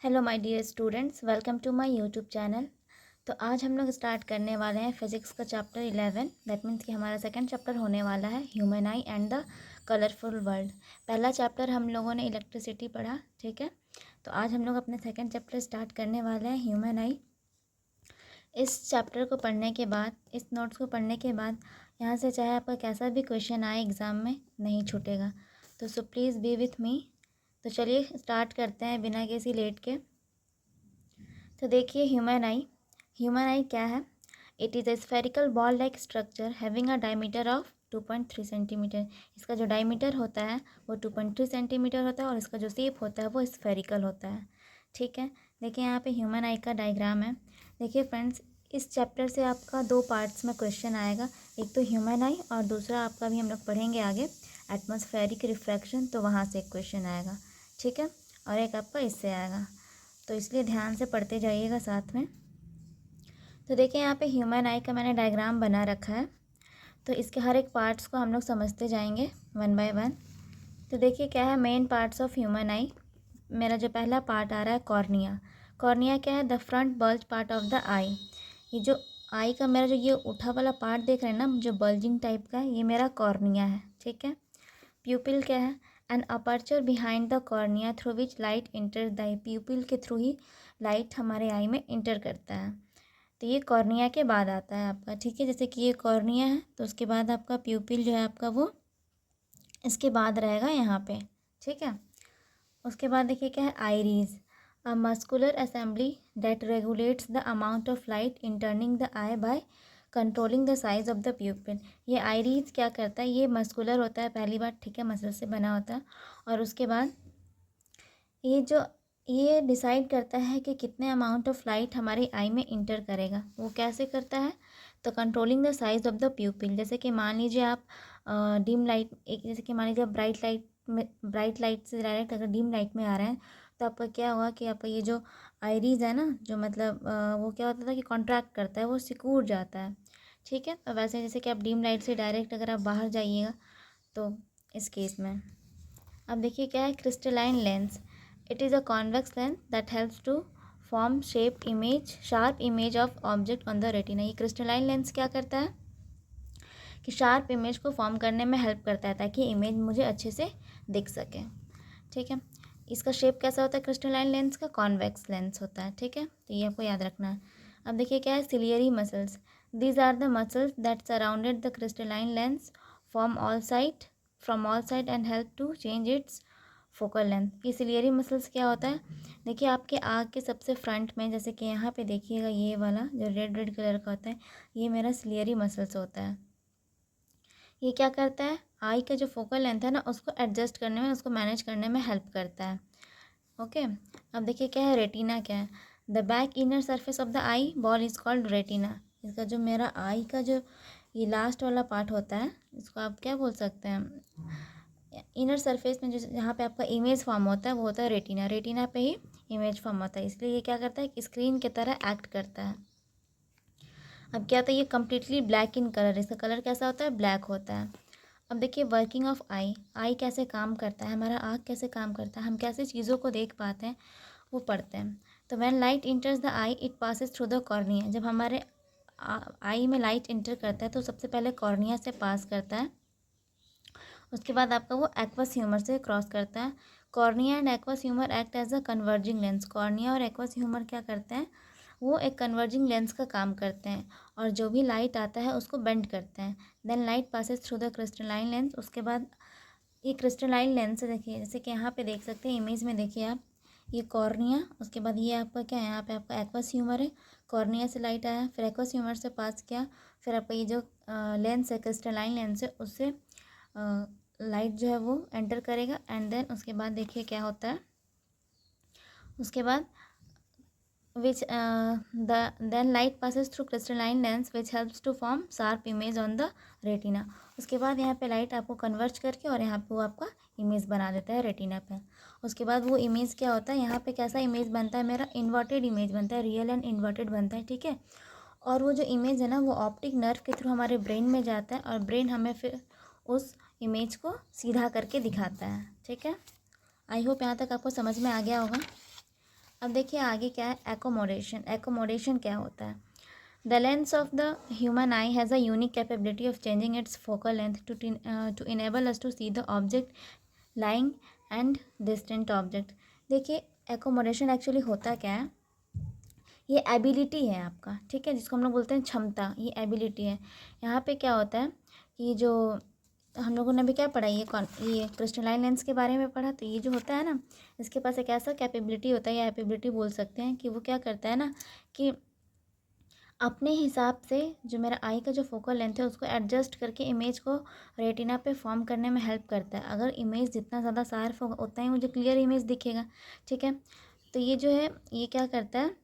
Hello my dear students, welcome to my YouTube channel. तो आज हम लोग स्टार्ट करने वाले हैं फिज़िक्स का चैप्टर 11। दैट मीन्स कि हमारा सेकंड चैप्टर होने वाला है human I and the colourful world. पहला चैप्टर हम लोगों ने इलेक्ट्रिसिटी पढ़ा, ठीक है। तो आज हम लोग अपने सेकंड चैप्टर स्टार्ट करने वाले हैं ह्यूमन आई। इस चैप्टर को पढ़ने के बाद, इस नोट्स को पढ़ने के बाद यहाँ से चाहे आपका कैसा भी क्वेश्चन आए एग्ज़ाम में नहीं छूटेगा। तो so please be with me. तो चलिए स्टार्ट करते हैं बिना किसी लेट के। तो देखिए ह्यूमन आई क्या है। It is a spherical ball like structure having a diameter of 2.3 centimetre. इसका जो डायमीटर होता है वो 2.3 सेंटीमीटर होता है और इसका जो शेप होता है वो स्फेरिकल होता है, ठीक है। देखिए यहाँ पे ह्यूमन आई का डायग्राम है। देखिए फ्रेंड्स, इस चैप्टर से आपका दो पार्ट्स में क्वेश्चन आएगा। एक तो ह्यूमन आई और दूसरा आपका भी हम लोग पढ़ेंगे आगे एटमॉस्फेरिक रिफ्रैक्शन, तो वहाँ से एक क्वेश्चन आएगा, ठीक है। और एक आपका इससे आएगा, तो इसलिए ध्यान से पढ़ते जाइएगा साथ में। तो देखिए यहाँ पे ह्यूमन आई का मैंने डायग्राम बना रखा है। तो इसके हर एक पार्ट्स को हम लोग समझते जाएंगे वन बाय वन। तो देखिए क्या है मेन पार्ट्स ऑफ ह्यूमन आई। मेरा जो पहला पार्ट आ रहा है कॉर्निया। कॉर्निया क्या है? The front bulge part of the eye. ये जो आई का मेरा जो ये उठा वाला पार्ट देख रहे हैं ना, जो बल्जिंग टाइप का, ये मेरा कॉर्निया है, ठीक है। प्यूपिल क्या है? An aperture behind the cornea through which light enter the eye. Pupil के थ्रू ही लाइट हमारे आई में इंटर करता है। तो ये कॉर्निया के बाद आता है आपका, ठीक है। जैसे कि ये कॉर्निया है तो उसके बाद आपका प्यूपिल जो है आपका वो इसके बाद रहेगा यहाँ पे, ठीक है। उसके बाद देखिए क्या है iris, a muscular assembly that regulates the amount of light entering the eye by controlling the size of the pupil. ये आइरीज क्या करता है? ये मस्कुलर होता है पहली बात, ठीक है, मसल से बना होता है। और उसके बाद ये डिसाइड करता है कि कितने अमाउंट ऑफ लाइट हमारी आई में इंटर करेगा। वो कैसे करता है? तो controlling the size of the प्यूपिल। जैसे कि मान लीजिए आप डिम लाइट, एक जैसे कि मान लीजिए आप ब्राइट लाइट से डायरेक्ट अगर डिम लाइट में आ रहे हैं तो आपका क्या होगा कि आपका ये जो आइरीज है ना, जो मतलब वो क्या होता था कि कॉन्ट्रैक्ट करता है, वो सिकुड़ जाता है, ठीक है। तो वैसे जैसे कि आप डिम लाइट से डायरेक्ट अगर आप बाहर जाइएगा तो इस केस में अब देखिए क्या है crystalline lens. It is a convex lens that helps to form sharp image of object on the retina. ये क्रिस्टलाइन लेंस क्या करता है कि शार्प इमेज को फॉर्म करने में हेल्प करता है ताकि इमेज मुझे अच्छे से दिख सके, ठीक है। इसका शेप कैसा होता है क्रिस्टलाइन लेंस का? कॉन्वेक्स लेंस होता है, ठीक है। तो ये आपको याद रखना है। अब देखिए क्या है ciliary muscles. These are the muscles that surrounded the crystalline lens from all side and help to change its focal length. ये सिलियरी मसल्स क्या होता है? देखिए आपके आँख के सबसे फ्रंट में, जैसे कि यहाँ पे देखिएगा ये वाला जो रेड रेड कलर का होता है, ये मेरा सिलियरी मसल्स होता है। ये क्या करता है? आई का जो फोकल लेंथ है ना, उसको एडजस्ट करने में, उसको मैनेज करने में हेल्प करता है, ओके। अब देखिए क्या है रेटिना क्या है? The back inner surface of the eye ball is called retina. इसका जो मेरा आई का जो ये लास्ट वाला पार्ट होता है, इसको आप क्या बोल सकते हैं? इनर सरफेस में जो जहाँ पे आपका इमेज फॉर्म होता है वो होता है रेटिना। रेटिना पे ही इमेज फॉर्म होता है, इसलिए ये क्या करता है कि स्क्रीन की तरह एक्ट करता है। अब क्या होता है? ये कम्प्लीटली ब्लैक इन कलर, इसका कलर कैसा होता है? ब्लैक होता है। अब देखिए वर्किंग ऑफ आई कैसे काम करता है, हमारा आँख कैसे काम करता है, हम कैसे चीज़ों को देख पाते हैं, वो पढ़ते हैं। तो when light इंटर्स the I it passes through the cornea. जब हमारे आई में लाइट इंटर करता है तो सबसे पहले कॉर्निया से पास करता है, उसके बाद आपका वो एक्वस ह्यूमर से क्रॉस करता है। Cornea and aqueous humour act as a converging lens. Cornea और एक्वस ह्यूमर क्या करते हैं? वो एक कन्वर्जिंग लेंस का काम करते हैं और जो भी लाइट आता है उसको बेंड करते हैं। Then light passes through the crystalline lens. उसके बाद ये क्रिस्टलाइन लेंस देखिए, जैसे कि यहाँ पे देख सकते हैं इमेज में, देखिए आप ये कॉर्निया, उसके बाद ये आपका क्या है, यहाँ पे आपका एक्वस ह्यूमर है। कॉर्निया से लाइट आया, फिर एक्वस ह्यूमर से पास किया, फिर आपका ये जो लेंस है क्रिस्टलाइन लेंस है, उससे लाइट जो है वो एंटर करेगा। एंड देन उसके बाद देखिए क्या होता है, उसके बाद which then light passes through crystalline lens which helps to form sharp image on the retina। उसके बाद यहाँ पे लाइट आपको कन्वर्ज करके और यहाँ पे वो आपका इमेज बना देता है रेटिना पे। उसके बाद वो इमेज क्या होता है, यहाँ पे कैसा इमेज बनता है मेरा? इन्वर्टेड इमेज बनता है, रियल एंड इन्वर्टेड बनता है, ठीक है। और वो जो इमेज है ना वो ऑप्टिक नर्व के थ्रू हमारे ब्रेन में जाता है और ब्रेन हमें फिर उस इमेज को सीधा करके दिखाता है, ठीक है। आई होप यहाँ तक आपको समझ में आ गया होगा। अब देखिए आगे क्या है, एकोमोडेशन। एकोमोडेशन क्या होता है? The lens of the human eye has a unique capability of changing its focal length to enable us to see the object lying and distant object. देखिए एकोमोडेशन एक्चुअली होता क्या है, ये एबिलिटी है आपका, ठीक है, जिसको हम लोग बोलते हैं क्षमता, ये एबिलिटी है। यहाँ पे क्या होता है कि जो हम लोगों ने भी क्या पढ़ा, ये क्रिस्टलाइन लेंस के बारे में पढ़ा। तो ये जो होता है ना, इसके पास एक ऐसा कैपेबिलिटी होता है, या एबिलिटी बोल सकते हैं, कि वो क्या करता है ना कि अपने हिसाब से जो मेरा आई का जो फोकल लेंथ है उसको एडजस्ट करके इमेज को रेटिना पे फॉर्म करने में हेल्प करता है। अगर इमेज जितना ज़्यादा शार्प होगा उतना ही मुझे क्लियर इमेज दिखेगा, ठीक है। तो ये जो है ये क्या करता है,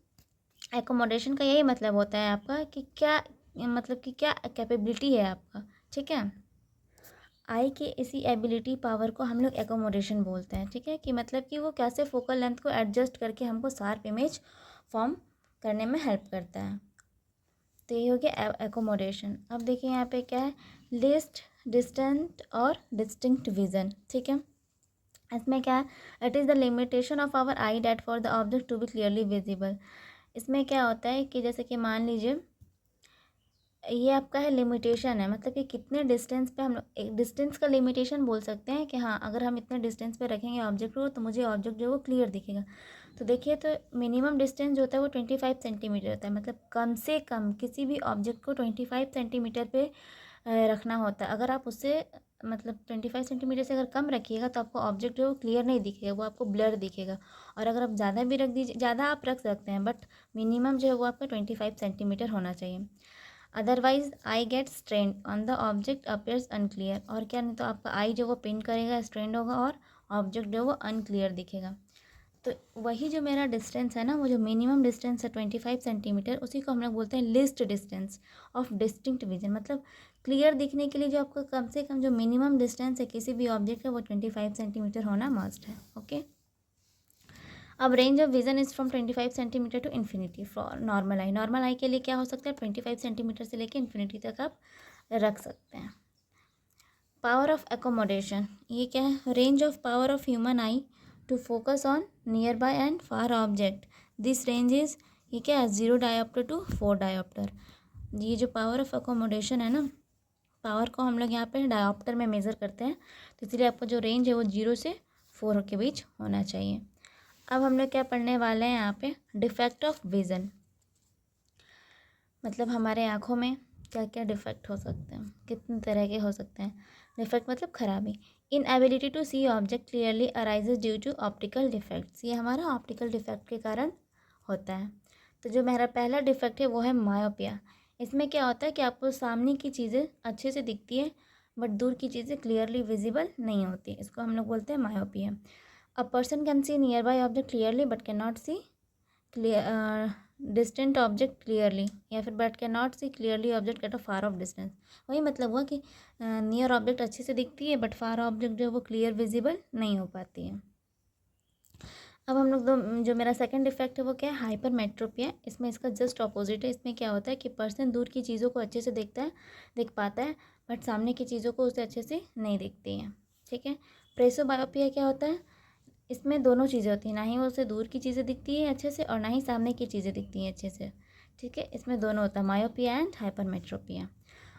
एकोमोडेशन का यही मतलब होता है आपका कि क्या, मतलब कि क्या कैपेबिलिटी है आपका, ठीक है। आई की इसी एबिलिटी पावर को हम लोग एकोमोडेशन बोलते हैं, ठीक है, कि मतलब कि वो कैसे फोकल लेंथ को एडजस्ट करके हमको शार्प इमेज फॉर्म करने में हेल्प करता है। तो ये हो गया एकोमोडेशन। अब देखिए यहाँ पे क्या है, लिस्ट, डिस्टेंट और डिस्टिंक्ट विजन, ठीक है। इसमें क्या है, it is the limitation of our eye date for the object to be clearly visible. इसमें क्या होता है कि जैसे कि मान लीजिए ये आपका है लिमिटेशन है, मतलब कि कितने डिस्टेंस पे हम लोग, एक डिस्टेंस का लिमिटेशन बोल सकते हैं कि हाँ अगर हम इतने डिस्टेंस पे रखेंगे ऑब्जेक्ट को तो मुझे ऑब्जेक्ट जो है वो क्लियर दिखेगा। तो देखिए तो मिनिमम डिस्टेंस जो होता है वो 25 सेंटीमीटर होता है, मतलब कम से कम किसी भी ऑब्जेक्ट को 25 सेंटीमीटर पे रखना होता है। अगर आप उससे मतलब 25 सेंटीमीटर से अगर कम रखिएगा तो आपको ऑब्जेक्ट जो है वो क्लियर नहीं दिखेगा, वो आपको ब्लर दिखेगा। और अगर आप ज़्यादा भी रख दीजिए, ज़्यादा आप रख सकते हैं, बट मिनिमम जो है वो आपका 25 सेंटीमीटर होना चाहिए। Otherwise I get strain on the object appears unclear. और क्या, नहीं तो आपका आई जो वो पिन करेगा, स्ट्रेंड होगा और ऑब्जेक्ट जो वो अनक्लियर दिखेगा। तो वही जो मेरा डिस्टेंस है ना, वो जो मिनिमम डिस्टेंस है 25 सेंटीमीटर, उसी को हम लोग बोलते हैं list distance of distinct vision. मतलब क्लियर दिखने के लिए जो आपका कम से कम जो मिनिमम डिस्टेंस है किसी भी ऑब्जेक्ट का वो 25 सेंटीमीटर होना मस्ट है, ओके। अब range of vision is from 25 centimetre to infinity for normal eye. Normal eye के लिए क्या हो सकता है, 25 सेंटीमीटर से लेकर इन्फिनिटी तक आप रख सकते हैं। पावर ऑफ एकोमोडेशन, ये क्या है, range of power of human eye to focus on nearby and far object. This range is, ये क्या है, 0 डायोप्टर टू 4 डायोप्टर। ये जो पावर ऑफ एकोमोडेशन है ना, पावर को हम लोग यहाँ पे डायोप्टर में मेज़र करते हैं, तो इसलिए आपका जो रेंज है वो 0 से 4 के बीच होना चाहिए। अब हम लोग क्या पढ़ने वाले हैं यहाँ पे, डिफेक्ट ऑफ विज़न। मतलब हमारे आँखों में क्या क्या डिफेक्ट हो सकते हैं, कितने तरह के हो सकते हैं। डिफेक्ट मतलब खराबी। Inability to see object clearly arises due to optical defects. ये हमारा ऑप्टिकल डिफेक्ट के कारण होता है। तो जो मेरा पहला डिफेक्ट है वो है मायोपिया। इसमें क्या होता है कि आपको सामने की चीज़ें अच्छे से दिखती है बट दूर की चीज़ें क्लियरली विजिबल नहीं होती, इसको हम लोग बोलते हैं myopia. A person can see nearby object clearly but can not see clear distant object clearly, या फिर but can not see clearly object at a far of distance. वही मतलब हुआ कि नियर ऑब्जेक्ट अच्छे से दिखती है बट फार ऑब्जेक्ट जो है वो क्लियर विजिबल नहीं हो पाती है। अब हम लोग जो मेरा सेकंड डिफेक्ट है वो क्या है, हाइपरमेट्रोपिया। इसमें इसका जस्ट ऑपोजिट है। इसमें क्या होता है कि पर्सन दूर की चीज़ों को अच्छे से देख पाता है बट सामने की चीज़ों को उसे अच्छे से नहीं दिखती हैं, ठीक है। प्रेसोबायोपिया क्या होता है, इसमें दोनों चीज़ें होती हैं, ना ही उसे दूर की चीज़ें दिखती हैं अच्छे से और ना ही सामने की चीज़ें दिखती हैं अच्छे से, ठीक है। इसमें दोनों होता है, मायोपिया एंड हाइपरमेट्रोपिया।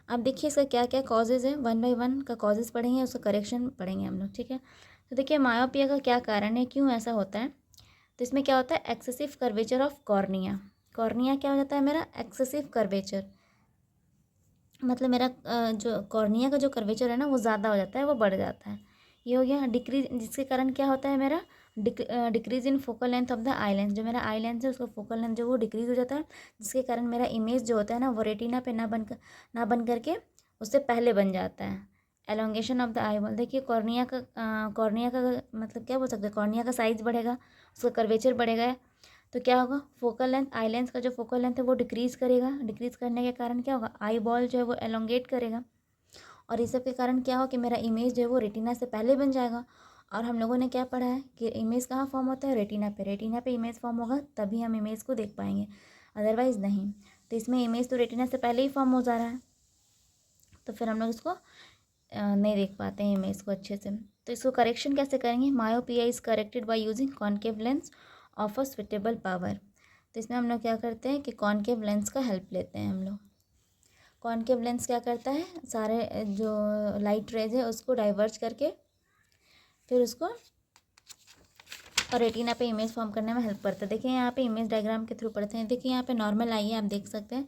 अब देखिए इसका क्या क्या कॉजेज़ है, 1 बाई 1 का कॉजेज़ पढ़ेंगे, उसका करेक्शन पढ़ेंगे हम लोग, ठीक है। तो देखिए मायोपिया का क्या कारण है, क्यों ऐसा होता है। तो इसमें क्या होता है, excessive curvature of cornea. Cornea क्या हो जाता है मेरा, एक्सेसिव कर्वेचर, मतलब मेरा जो कॉर्निया का जो कर्वेचर है ना वो ज़्यादा हो जाता है, वो बढ़ जाता है। ये हो गया डिक्रीज, जिसके कारण क्या होता है मेरा, decrease in focal length of the eye lens. जो मेरा आई लेंस है उसका फोकल लेंथ जो वो डिक्रीज हो जाता है, जिसके कारण मेरा इमेज जो होता है ना वो रेटिना पे ना बन करके उससे पहले बन जाता है। Elongation of the eye ball, देखिए कॉर्निया का मतलब क्या बोल सकते हैं, कॉर्निया का साइज़ बढ़ेगा, उसका कर्वेचर बढ़ेगा, तो क्या होगा, फोकल लेंथ, आई लेंस का जो फोकल लेंथ है वो डिक्रीज़ करेगा। डिक्रीज़ करने के कारण क्या होगा, आई बॉल जो है वो एलोंगेट करेगा, और इस सब के कारण क्या हो कि मेरा इमेज जो है वो रेटिना से पहले बन जाएगा। और हम लोगों ने क्या पढ़ा है कि इमेज कहाँ फॉर्म होता है, रेटिना पे। रेटिना पे इमेज फॉर्म होगा तभी हम इमेज को देख पाएंगे, अदरवाइज़ नहीं। तो इसमें इमेज तो रेटिना से पहले ही फॉर्म हो जा रहा है, तो फिर हम लोग इसको नहीं देख पाते हैं इमेज को अच्छे से। तो इसको करेक्शन कैसे करेंगे, myopia is corrected by using concave lens of a suitable power. तो इसमें हम लोग क्या करते हैं कि कॉनकेव लेंस का हेल्प लेते हैं हम लोग। कॉनकेव लेंस क्या करता है, सारे जो लाइट रेज है उसको डाइवर्ज करके फिर उसको और रेटिना पे इमेज फॉर्म करने में हेल्प करता है। देखिए यहाँ पे इमेज डायग्राम के थ्रू पढ़ते हैं। देखिए यहाँ पे नॉर्मल आई है, आप देख सकते हैं।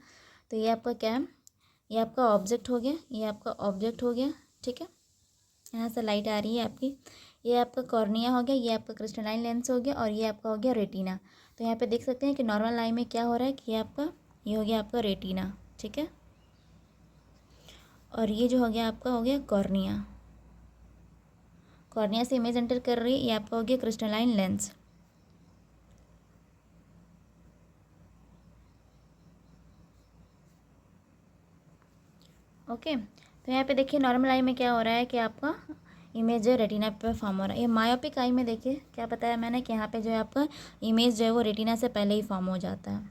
तो ये आपका क्या है, ये आपका ऑब्जेक्ट हो गया, ये आपका ऑब्जेक्ट हो गया, ठीक है। यहाँ से लाइट आ रही है आपकी। ये आपका कॉर्निया हो गया, ये आपका क्रिस्टलाइन लेंस हो गया, और ये आपका हो गया रेटिना। तो यहाँ पे देख सकते हैं कि नॉर्मल आई में क्या हो रहा है कि ये हो गया आपका रेटिना, ठीक है। और ये जो हो गया आपका हो गया कॉर्निया। कॉर्निया से इमेज एंटर कर रही है, ये आपका हो गया क्रिस्टलाइन लेंस। ओके, तो यहाँ पे देखिए नॉर्मल आई में क्या हो रहा है कि आपका इमेज जो है रेटिना पे फॉर्म हो रहा है। ये मायोपिक आई में देखिए क्या बताया मैंने कि यहाँ पे जो है आपका इमेज जो है वो रेटिना से पहले ही फॉर्म हो जाता है।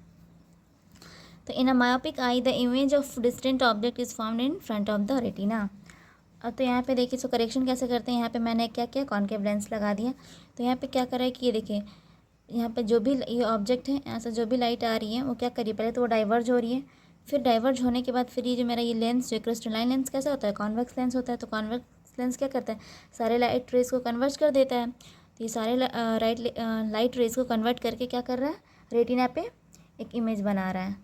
तो in a myopic eye the image of distant object is formed in front of the retina. अब तो यहाँ पे देखिए सो करेक्शन कैसे करते हैं। यहाँ पे मैंने क्या किया, कॉनकेव लेंस लगा दिया। तो यहाँ पे क्या कर रहा है कि ये देखिए यहाँ पे जो भी ये ऑब्जेक्ट है, यहाँ से जो भी लाइट आ रही है वो क्या करिए, पहले तो वो डाइवर्ज हो रही है, फिर डाइवर्ज होने के बाद फिर ये जो मेरा ये लेंस जो क्रिस्टलाइन लेंस कैसा होता है, कॉन्वेक्स लेंस होता है। तो कॉन्वेक्स लेंस क्या करता है, सारे लाइट रेज को कन्वर्ट कर देता है। तो ये सारे लाइट रेज को कन्वर्ट करके क्या कर रहा है, रेटिना पे एक इमेज बना रहा है।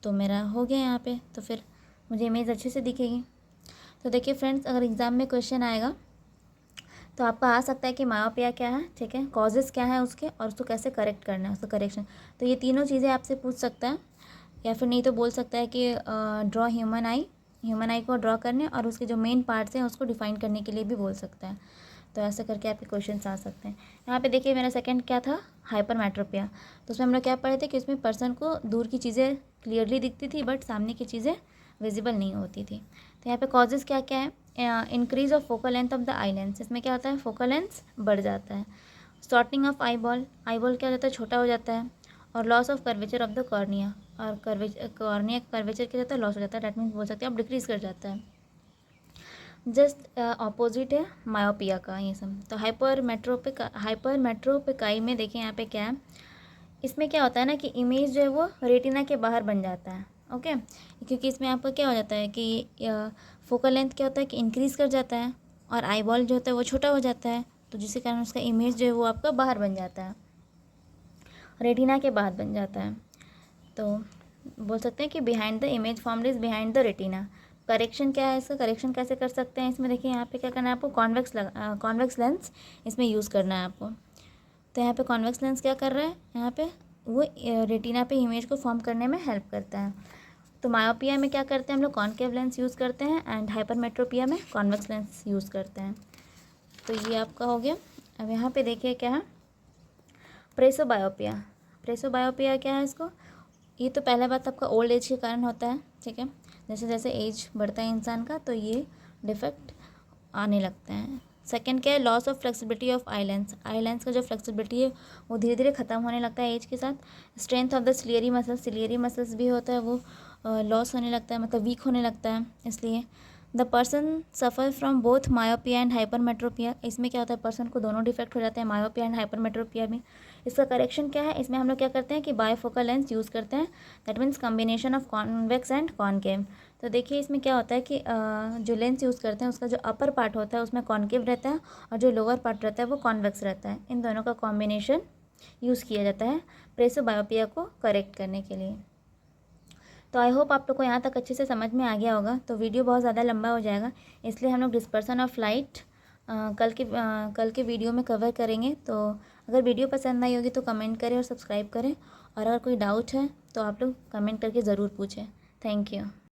तो मेरा हो गया यहाँ पे, तो फिर मुझे इमेज अच्छे से दिखेगी। तो देखिए फ्रेंड्स, अगर एग्ज़ाम में क्वेश्चन आएगा तो आपका आ सकता है कि मायोपिया क्या है, ठीक है, कॉजेज़ क्या है उसके, और उसको कैसे करेक्ट करना है, उसका करेक्शन। तो ये तीनों चीज़ें आपसे पूछ सकता है, या फिर नहीं तो बोल सकता है कि ड्रॉ ह्यूमन आई को ड्रॉ करने और उसके जो मेन पार्ट्स हैं उसको डिफाइन करने के लिए भी बोल सकता है। तो ऐसे करके आपके क्वेश्चंस आ सकते हैं। यहाँ पे देखिए मेरा सेकंड क्या था, हाइपरमेट्रोपिया। तो उसमें हम लोग क्या पढ़े थे कि उसमें पर्सन को दूर की चीज़ें क्लियरली दिखती थी बट सामने की चीज़ें विजिबल नहीं होती थी। तो यहाँ पे कॉजेज़ क्या क्या है, increase of focal length of the eye lens. इसमें क्या होता है, फोकल लेंथ बढ़ जाता है। शॉर्टनिंग ऑफ आई बॉल क्या हो जाता है, छोटा हो जाता है। और loss of curvature of the cornea, और कॉर्निया कर्वेचर क्या जाता है, लॉस हो जाता है। डैट मीन्स बोल सकते हैं आप डिक्रीज कर जाता है। जस्ट ऑपोजिट है मायोपिया का ये सब। तो हाइपरमेट्रोपिक आई में देखिए यहाँ पे क्या है, इसमें क्या होता है ना कि इमेज जो है वो रेटिना के बाहर बन जाता है। ओके, क्योंकि इसमें आपका क्या हो जाता है कि फोकल लेंथ क्या होता है कि इंक्रीज़ कर जाता है, और आई बॉल जो होता है वो छोटा हो जाता है। तो जिसके कारण उसका इमेज जो है वो आपका बाहर बन जाता है, रेटिना के बाहर बन जाता है। तो बोल सकते हैं कि behind the image formed is behind the retina. Correction क्या है, इसका करेक्शन कैसे कर सकते हैं, इसमें देखिए यहाँ पे क्या करना है आपको, कॉन्वेक्स लेंस इसमें यूज़ करना है आपको। तो यहाँ पे कॉन्वेक्स लेंस क्या कर रहा है, यहाँ पे वो रेटिना पे इमेज को फॉर्म करने में हेल्प करता है। तो मायोपिया में क्या करते हैं हम लोग, कॉनकेव लेंस यूज़ करते हैं, एंड हाइपरमेट्रोपिया में कॉन्वेक्स लेंस यूज़ करते हैं। तो ये आपका हो गया। अब यहाँ पे देखिए क्या है, प्रेसोबायोपिया। प्रेसोबायोपिया क्या है इसको, ये तो पहला बात आपका ओल्ड एज के कारण होता है, ठीक है। जैसे जैसे एज बढ़ता है इंसान का तो ये डिफेक्ट आने लगता है। सेकंड क्या है, loss of flexibility of eye lens का जो फ्लेक्सिबिलिटी है वो धीरे धीरे ख़त्म होने लगता है एज के साथ। Strength of the ciliary muscles भी होता है वो लॉस होने लगता है, मतलब वीक होने लगता है। इसलिए the person suffer from both myopia and hypermetropia. इसमें क्या होता है, पर्सन को दोनों डिफेक्ट हो जाते हैं, मायोपिया एंड हाइपरमेट्रोपिया में। इसका करेक्शन क्या है, इसमें हम लोग क्या करते हैं कि बायफोकल लेंस यूज़ करते हैं। That means combination of convex and concave. तो देखिए इसमें क्या होता है कि जो लेंस यूज़ करते हैं उसका जो अपर पार्ट होता है उसमें कॉनकेव रहता है, और जो लोअर पार्ट रहता है वो कॉन्वेक्स रहता है। इन दोनों का कॉम्बिनेशन यूज़ किया जाता है प्रेसोबायोपिया को करेक्ट करने के लिए। तो आई होप आप लोग को यहाँ तक अच्छे से समझ में आ गया होगा। तो वीडियो बहुत ज़्यादा लंबा हो जाएगा, इसलिए हम लोग डिस्पर्सन ऑफ लाइट कल के वीडियो में कवर करेंगे। तो अगर वीडियो पसंद आई होगी तो कमेंट करें और सब्सक्राइब करें, और अगर कोई डाउट है तो आप लोग कमेंट करके ज़रूर पूछें। Thank you.